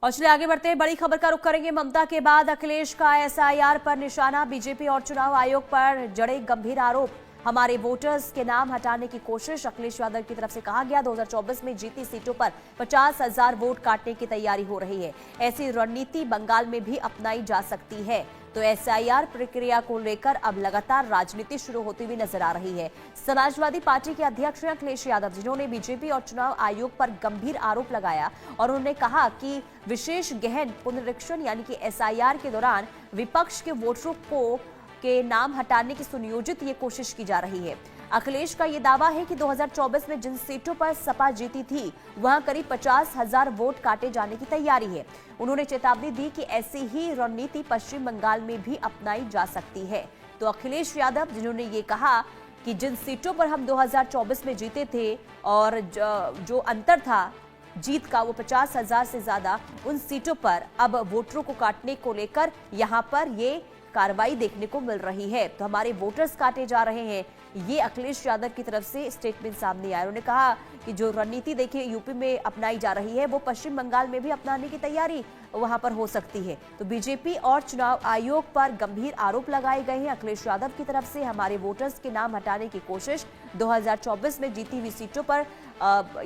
और चलिए आगे बढ़ते हैं, बड़ी खबर का रुख करेंगे। ममता के बाद अखिलेश का एसआईआर पर निशाना, बीजेपी और चुनाव आयोग पर जड़े गंभीर आरोप। हमारे वोटर्स के नाम हटाने की कोशिश, अखिलेश यादव की तरफ से कहा गया। 2024 में जीती सीटों पर 50,000 वोट काटने की तैयारी हो रही है। ऐसी रणनीति बंगाल में भी अपनाई जा सकती है। तो एसआईआर प्रक्रिया को लेकर अब लगातार राजनीति शुरू होती हुई नजर आ रही है। समाजवादी पार्टी के अध्यक्ष हैं अखिलेश यादव, जिन्होंने बीजेपी और चुनाव आयोग पर गंभीर आरोप लगाया और उन्होंने कहा कि विशेष गहन पुनरीक्षण यानी कि एसआईआर के दौरान विपक्ष के वोटरों के नाम हटाने की सुनियोजित ये कोशिश की जा रही है। अखिलेश का ये दावा है कि 2024 में जिन सीटों पर सपा जीती थी वहां करीब 50,000 वोट काटे जाने की तैयारी है। उन्होंने चेतावनी दी कि ऐसी ही रणनीति पश्चिम बंगाल में भी अपनाई जा सकती है। तो अखिलेश यादव, जिन्होंने ये कहा कि जिन सीटों पर हम 2024 में जीते थे और जो अंतर था जीत का वो 50,000 से ज्यादा, उन सीटों पर अब वोटरों को काटने को लेकर यहां पर ये कार्रवाई देखने को मिल रही है। तो हमारे वोटर्स काटे जा रहे हैं, ये अखिलेश यादव की तरफ से स्टेटमेंट सामने आया। उन्होंने कहा कि जो रणनीति देखिए यूपी में अपनाई जा रही है वो पश्चिम बंगाल में भी अपनाने की तैयारी वहां पर हो सकती है। तो बीजेपी और चुनाव आयोग पर गंभीर आरोप लगाए गए हैं अखिलेश यादव की तरफ से। हमारे वोटर्स के नाम हटाने की कोशिश, 2024 में जीती हुई सीटों पर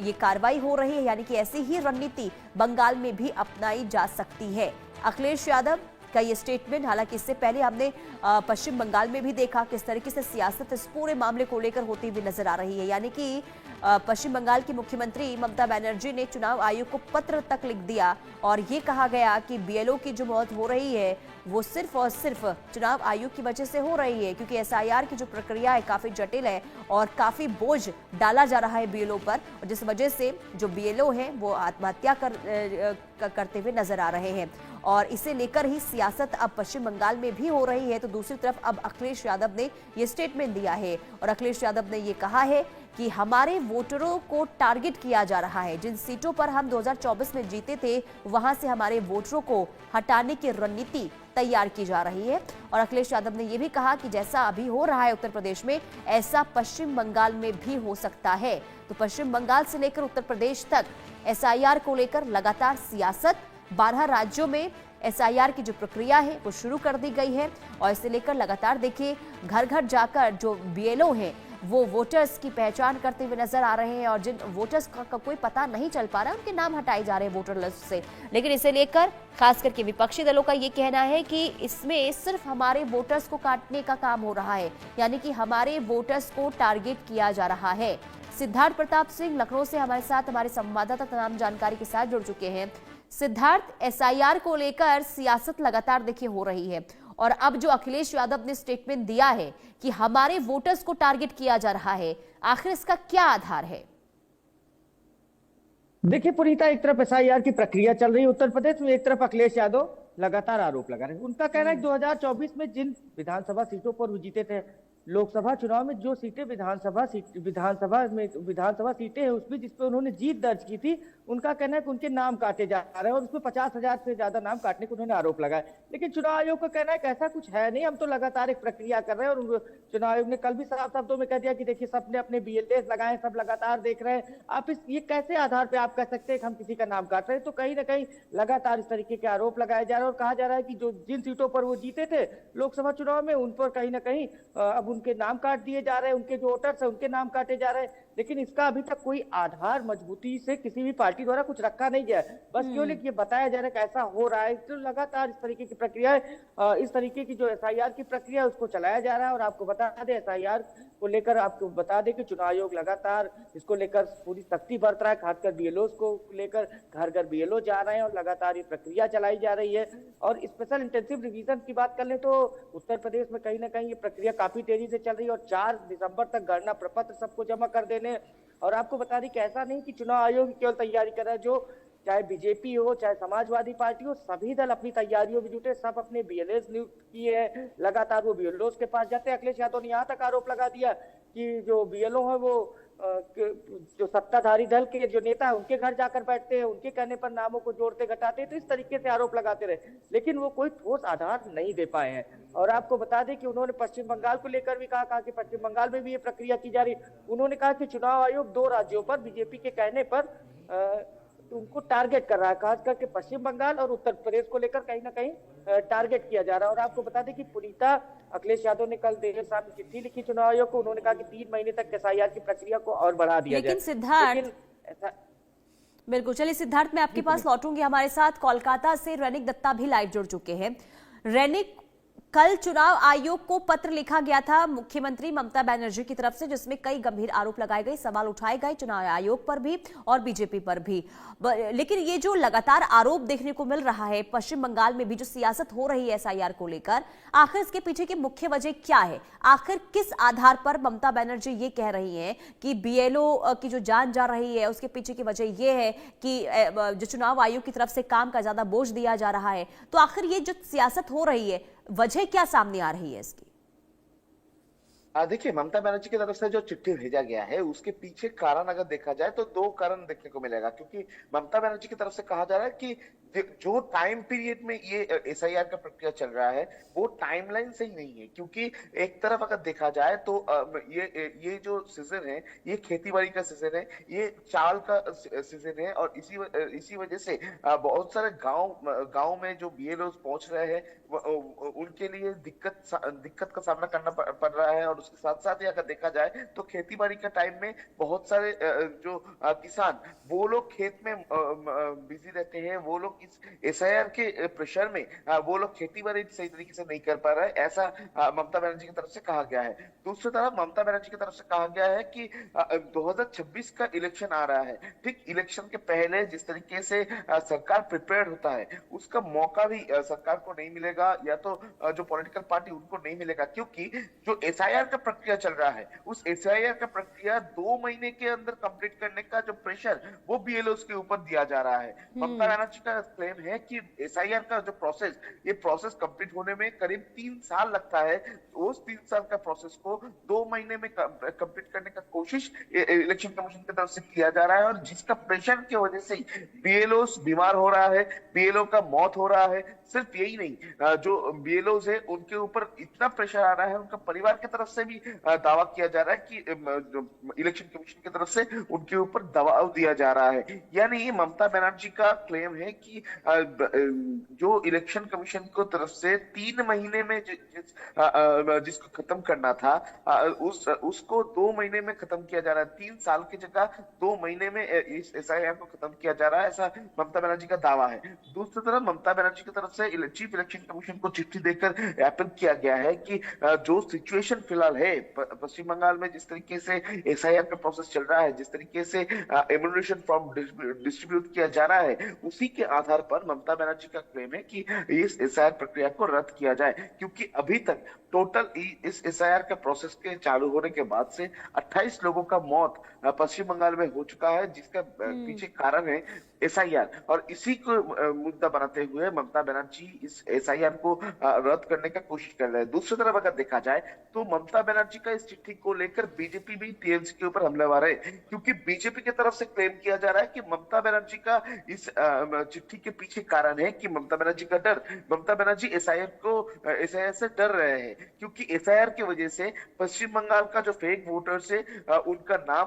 ये कार्रवाई हो रही है, यानी कि ऐसी ही रणनीति बंगाल में भी अपनाई जा सकती है। अखिलेश यादव का ये स्टेटमेंट, हालांकि इससे पहले हमने पश्चिम बंगाल में भी देखा किस तरीके से सियासत इस पूरे मामले को लेकर होती हुई नजर आ रही है। यानी कि पश्चिम बंगाल की मुख्यमंत्री ममता बनर्जी ने चुनाव आयोग को पत्र तक लिख दिया और ये कहा गया कि बीएलओ की जो मौत हो रही है वो सिर्फ और सिर्फ चुनाव आयोग की वजह से हो रही है, क्योंकि एसआईआर की जो प्रक्रिया है काफी जटिल है और काफी बोझ डाला जा रहा है बीएलओ पर, और जिस वजह से जो बीएलओ है वो आत्महत्या करते हुए नजर आ रहे हैं। और इसे लेकर ही सियासत अब पश्चिम बंगाल में भी हो रही है। तो दूसरी तरफ अब अखिलेश यादव ने ये स्टेटमेंट दिया है और अखिलेश यादव ने ये कहा है कि हमारे वोटरों को टारगेट किया जा रहा है। जिन सीटों पर हम 2024 में जीते थे वहां से हमारे वोटरों को हटाने की रणनीति तैयार की जा रही है। और अखिलेश यादव ने यह भी कहा कि जैसा अभी हो रहा है उत्तर प्रदेश में, ऐसा पश्चिम बंगाल में भी हो सकता है। तो पश्चिम बंगाल से लेकर उत्तर प्रदेश तक एसआईआर को लेकर लगातार सियासत, 12 राज्यों में एसआईआर की जो प्रक्रिया है वो शुरू कर दी गई है और इसे लेकर लगातार देखिए घर घर जाकर जो बीएलओ हैं वो वोटर्स की पहचान करते हुए नजर आ रहे हैं और जिन वोटर्स का कोई पता नहीं चल पा रहा है उनके नाम हटाए जा रहे हैं वोटर लिस्ट से। लेकिन इसे लेकर खास करके विपक्षी दलों का ये कहना है कि इसमें सिर्फ हमारे वोटर्स को काटने का काम हो रहा है, यानी कि हमारे वोटर्स को टारगेट किया जा रहा है। सिद्धार्थ प्रताप सिंह लखनऊ से हमारे साथ, हमारे संवाददाता तमाम जानकारी के साथ जुड़ चुके हैं। सिद्धार्थ, एसआईआर को लेकर सियासत लगातार देखिए हो रही है और अब जो अखिलेश यादव ने स्टेटमेंट दिया है कि हमारे वोटर्स को टारगेट किया जा रहा है, आखिर इसका क्या आधार है? देखिए पुनीता, एक तरफ एसआईआर की प्रक्रिया चल रही है उत्तर प्रदेश में, एक तरफ अखिलेश यादव लगातार आरोप लगा रहे हैं। उनका कहना है कि 2024 में जिन विधानसभा सीटों पर वो जीते थे, लोकसभा चुनाव में जो सीटें विधानसभा सीटें हैं उसमें जिस पे उन्होंने जीत दर्ज की थी, उनका कहना है कि उनके नाम काटे जा रहे हैं और उसमें 50,000 से ज्यादा नाम काटने को उन्होंने आरोप लगाया। लेकिन चुनाव आयोग का कहना है कि ऐसा कुछ है नहीं, हम तो लगातार एक प्रक्रिया कर रहे हैं। और चुनाव आयोग ने कल भी साफ शब्दों में कह दिया कि देखिए सबने अपने बीएलएस लगाए, सब लगातार देख रहे हैं। आप ये कैसे आधार पर आप कह सकते हैं कि हम किसी का नाम काट रहे हैं? तो कहीं ना कहीं लगातार इस तरीके के आरोप लगाए जा रहे हैं और कहा जा रहा है कि जो जिन सीटों पर वो जीते थे लोकसभा चुनाव में, उन पर कहीं ना कहीं अब उनके नाम काट दिए जा रहे हैं, उनके जो वोटर्स हैं उनके नाम काटे जा रहे हैं। लेकिन इसका अभी तक कोई आधार मजबूती से किसी भी पार्टी द्वारा कुछ रखा नहीं गया है। बस केवल ये बताया जा रहा है कि ऐसा हो रहा है। तो लगातार इस तरीके की प्रक्रिया है, इस तरीके की जो एसआईआर की प्रक्रिया है उसको चलाया जा रहा है। और आपको बता दें, एसआईआर को लेकर आपको बता दें कि चुनाव आयोग लगातार इसको लेकर पूरी सख्ती बरत रहा है, खासकर बीएलओ को लेकर घर घर बीएलओ जा रहे हैं और लगातार ये प्रक्रिया चलाई जा रही है। और स्पेशल इंटेंसिव रिवीजन की बात कर लें तो उत्तर प्रदेश में कहीं ना कहीं ये प्रक्रिया काफी तेजी से चल रही है और 4 दिसंबर तक गणना प्रपत्र सबको जमा कर देने। और आपको बता दें कि ऐसा नहीं कि चुनाव आयोग केवल तैयारी कर रहा है, जो चाहे बीजेपी हो चाहे समाजवादी पार्टी हो, सभी दल अपनी तैयारियों में जुटे, सब अपने बीएलएस नियुक्त किए हैं, लगातार वो बीएलओ के पास जाते हैं। अखिलेश यादव ने यहाँ तक आरोप लगा दिया कि जो बीएलओ है वो जो सत्ताधारी दल के जो नेता है उनके घर जाकर बैठते हैं, उनके कहने पर नामों को जोड़ते घटाते हैं। तो इस तरीके से आरोप लगाते रहे, लेकिन वो कोई ठोस आधार नहीं दे पाए हैं। और आपको बता दें कि उन्होंने पश्चिम बंगाल को लेकर भी कहा कि पश्चिम बंगाल में भी ये प्रक्रिया की जा रही। उन्होंने कहा कि चुनाव आयोग 2 राज्यों पर बीजेपी के कहने पर उनको टारगेट कर रहा है, खास करके पश्चिम बंगाल और उत्तर प्रदेश को लेकर कहीं ना कहीं टारगेट किया जा रहा है। और आपको बता दें कि पुनीता अखिलेश यादव ने कल देर शाम चिट्ठी लिखी चुनाव आयोग को। उन्होंने कहा कि 3 महीने तक एसआईआर की प्रक्रिया को और बढ़ा दिया जाए। लेकिन सिद्धार्थ, लेकिन बिल्कुल, चलिए सिद्धार्थ मैं आपके पास लौटूंगी। हमारे साथ कोलकाता से रैनिक दत्ता भी लाइव जुड़ चुके हैं। रैनिक, कल चुनाव आयोग को पत्र लिखा गया था मुख्यमंत्री ममता बनर्जी की तरफ से, जिसमें कई गंभीर आरोप लगाए गए, सवाल उठाए गए चुनाव आयोग पर भी और बीजेपी पर भी। लेकिन ये जो लगातार आरोप देखने को मिल रहा है, पश्चिम बंगाल में भी जो सियासत हो रही है एसआईआर को लेकर, आखिर इसके पीछे की मुख्य वजह क्या है? आखिर किस आधार पर ममता बनर्जी ये कह रही हैं कि बीएलओ की जो जान जा रही है उसके पीछे की वजह यह है कि जो चुनाव आयोग की तरफ से काम का ज्यादा बोझ दिया जा रहा है? तो आखिर ये जो सियासत हो रही है, वजह क्या सामने आ रही है इसकी? देखिए, ममता बनर्जी की तरफ से जो चिट्ठी भेजा गया है उसके पीछे कारण अगर देखा जाए तो 2 कारण देखने को मिलेगा। क्योंकि ममता बनर्जी की तरफ से कहा जा रहा है कि जो टाइम पीरियड में ये एसआईआर का प्रक्रिया चल रहा है वो टाइमलाइन सही नहीं है। क्योंकि एक तरफ अगर देखा जाए तो ये जो सीजन है ये खेतीबाड़ी का सीजन है, ये चावल का सीजन है, और इसी वजह से बहुत सारे गांव में जो बीएलओ पहुंच रहे हैं उनके लिए दिक्कत का सामना करना पड़ रहा है। और उसके साथ साथ ही अगर देखा जाए तो खेतीबाड़ी का टाइम में बहुत सारे जो किसान वो लोग खेत में बिजी रहते हैं, वो लोग इस एसआईआर के प्रेशर में वो लोग खेतीबाड़ी सही तरीके से नहीं कर पा रहे, ऐसा ममता बनर्जी की तरफ से कहा गया है। दूसरी तरफ ममता बनर्जी की तरफ से कहा गया है कि 2026 का इलेक्शन आ रहा है, ठीक इलेक्शन के पहले जिस तरीके से सरकार प्रिपेयर्ड होता है उसका मौका भी सरकार को नहीं मिलेगा, या तो जो पॉलिटिकल पार्टी उनको नहीं मिलेगा। क्योंकि जो एसआईआर का प्रक्रिया चल रहा है उस एसआईआर का प्रक्रिया 2 महीने के अंदर कंप्लीट करने का जो प्रेशर वो बीएलओ के ऊपर दिया जा रहा है। ममता बनर्जी का क्लेम है कि एसआईआर का जो प्रोसेस कंप्लीट होने में करीब 3 साल लगता है। उस 3 साल का प्रोसेस को 2 महीने में कंप्लीट करने का कोशिश इलेक्शन कमीशन की तरफ से किया जा रहा है, और जिसका प्रेशर की वजह से बीएलओ बीमार हो रहा है, बीएलओ का मौत हो रहा है। सिर्फ यही नहीं, जो बीएलओ है उनके ऊपर इतना प्रेशर आ रहा है, उनका परिवार की तरफ से भी दावा किया जा रहा है कि इलेक्शन कमीशन की तरफ से उनके ऊपर दबाव दिया जा रहा है। यानी ममता बनर्जी का क्लेम है कि जो इलेक्शन कमीशन को तरफ से 3 महीने में जिसको खत्म करना था उसको 2 महीने में खत्म किया जा रहा है। 3 साल की जगह 2 महीने में इस एसआईआर को खत्म किया जा रहा है, ऐसा ममता बनर्जी का दावा है। दूसरी तरफ ममता बनर्जी की तरफ से चीफ इलेक्शन कमीशन को चिट्ठी देकर अपील किया गया है कि जो सिचुएशन फिलहाल है पश्चिम बंगाल में, जिस तरीके से एसआईआर का प्रोसेस चल रहा है, जिस तरीके से एम्यूनेशन फॉर्म डिस्ट्रीब्यूट किया जा रहा है, उसी के आधार पर ममता बनर्जी का क्लेम है कि इस एसआईआर प्रक्रिया को रद्द किया जाए। क्योंकि अभी तक टोटल इस एसआईआर के प्रोसेस के चालू होने के बाद से 28 लोगों का मौत पश्चिम बंगाल में हो चुका है, जिसका पीछे कारण है एसआईआर। और इसी को मुद्दा बनाते हुए ममता बनर्जी इस एसआईआर को रद्द करने का कोशिश कर रहे हैं। दूसरी तरफ अगर देखा जाए तो ममता बनर्जी का इस चिट्ठी को लेकर बीजेपी भी टीएमसी के ऊपर हमलावर है। क्योंकि बीजेपी की तरफ से क्लेम किया जा रहा है कि ममता बनर्जी का इस चिट्ठी के पीछे कारण है कि ममता बनर्जी एसआईआर से डर रहे हैं। क्योंकि एसआईआर की वजह से पश्चिम बंगाल का जो फेक वोटर्स है उनका नाम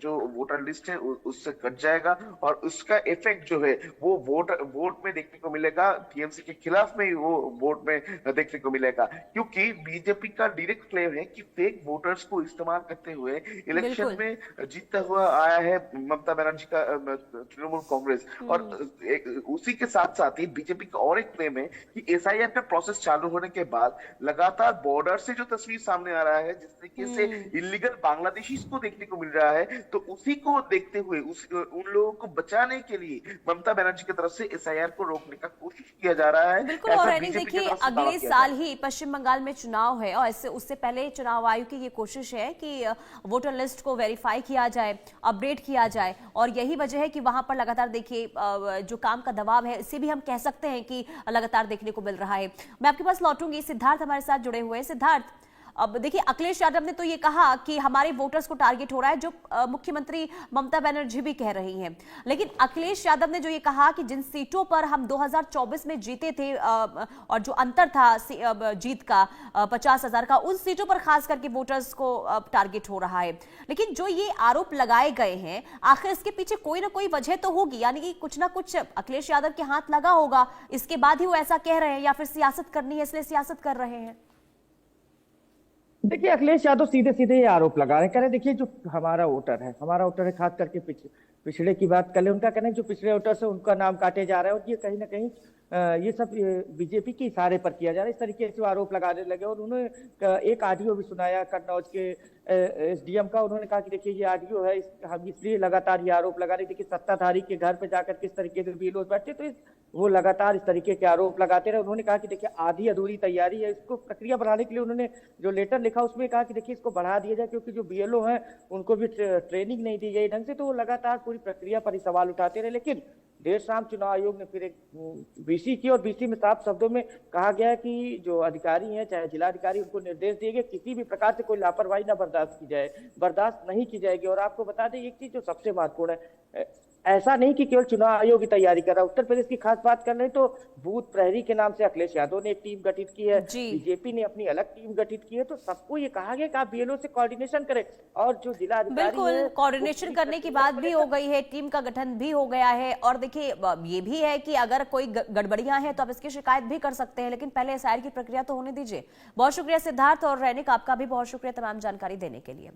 जो वोटर लिस्ट है उससे कट जाएगा, और उसका इफेक्ट जो है वो वोट में देखने को मिलेगा, टीएमसी के खिलाफ में ही वो वोट में देखने को मिलेगा। क्योंकि बीजेपी का डायरेक्ट क्लेम है कि फेक वोटर्स को इस्तेमाल करते हुए इलेक्शन में जीतता हुआ आया है ममता बनर्जी का तृणमूल कांग्रेस। और उसी के साथ साथ ही बीजेपी का और एक क्लेम है कि एसआईआर का प्रोसेस चालू होने के बाद लगातार बॉर्डर से जो तस्वीर सामने आ रहा है, जिस तरीके से इलीगल बांग्लादेशी को देखने को मिल रहा है, तो उसी को देखते हुए उन लोगों को बचाने के लिए ममता बनर्जी की तरफ से एसआईआर को रोकने का कोशिश किया जा रहा है। बिल्कुल, और देखिए अगले साल ही पश्चिम बंगाल में चुनाव है, और उससे पहले चुनाव आयोग की ये कोशिश है कि वोटर लिस्ट को वेरीफाई किया जाए, अपडेट किया जाए, और यही वजह है कि वहां पर लगातार देखिए जो काम का दबाव है इसे भी हम कह सकते हैं कि लगातार देखने को मिल रहा है। मैं आपके पास लौटूंगी। सिद्धार्थ हमारे साथ जुड़े हुए हैं। सिद्धार्थ, अब देखिए, अखिलेश यादव ने तो ये कहा कि हमारे वोटर्स को टारगेट हो रहा है, जो मुख्यमंत्री ममता बनर्जी भी कह रही हैं। लेकिन अखिलेश यादव ने जो ये कहा कि जिन सीटों पर हम 2024 में जीते थे और जो अंतर था जीत का 50,000 का, उन सीटों पर खास करके वोटर्स को टारगेट हो रहा है। लेकिन जो ये आरोप लगाए गए हैं, आखिर इसके पीछे कोई ना कोई वजह तो होगी, यानी कि कुछ ना कुछ अखिलेश यादव के हाथ लगा होगा, इसके बाद ही वो ऐसा कह रहे हैं, या फिर सियासत करनी है इसलिए सियासत कर रहे हैं। देखिए, अखिलेश यादव सीधे सीधे ये आरोप लगा रहे हैं। कह रहे देखिए, जो हमारा वोटर है, खास करके पिछड़े की बात कर ले, उनका कहना है जो पिछड़े वोटर है उनका नाम काटे जा रहा है, और ये कहीं ना कहीं ये सब बीजेपी के इशारे पर किया जा रहा है। इस तरीके से आरोप लगाने लगे, और उन्होंने एक ऑडियो भी सुनाया कन्नौज के एसडीएम का। उन्होंने कहा कि देखिए, ये ऑडियो है, हम इसलिए लगातार ये आरोप लगा रहे थे कि सत्ताधारी के घर पे जाकर किस तरीके से बीएलओ बैठते, तो वो लगातार इस तरीके के आरोप लगाते रहे। उन्होंने कहा कि देखिए, आधी अधूरी तैयारी है, इसको प्रक्रिया बढ़ाने के लिए उन्होंने जो लेटर लिखा उसमें कहा कि देखिए, इसको बढ़ा दिया जाए, क्योंकि जो बीएलओ हैं उनको भी ट्रेनिंग नहीं दी गई ढंग से, तो वो लगातार पूरी प्रक्रिया पर ही सवाल उठाते रहे। लेकिन देर शाम चुनाव आयोग ने फिर एक बीसी की, और बीसी में साफ शब्दों में कहा गया कि जो अधिकारी हैं, चाहे जिलाधिकारी, उनको निर्देश दिए गए किसी भी प्रकार से कोई लापरवाही ना बर्दाश्त नहीं की जाएगी। और आपको बता दें एक चीज जो सबसे महत्वपूर्ण है, ऐसा नहीं कि केवल चुनाव आयोग की तैयारी कर रहा है। उत्तर प्रदेश की खास बात कर रहे तो बूथ प्रहरी के नाम से अखिलेश यादव ने एक टीम गठित की है, बीजेपी ने अपनी अलग टीम गठित की है। तो सबको ये कहा गया कि आप बीएलओ से कोऑर्डिनेशन करें, और जो जिला बिल्कुल कोऑर्डिनेशन करने की बात भी हो गई है, टीम का गठन भी हो गया है। और देखिए, ये भी है कि अगर कोई गड़बड़ियां हैं तो आप इसकी शिकायत भी कर सकते हैं, लेकिन पहले एसआईआर की प्रक्रिया तो होने दीजिए। बहुत शुक्रिया सिद्धार्थ, और रैनिक आपका भी बहुत शुक्रिया तमाम जानकारी देने के लिए।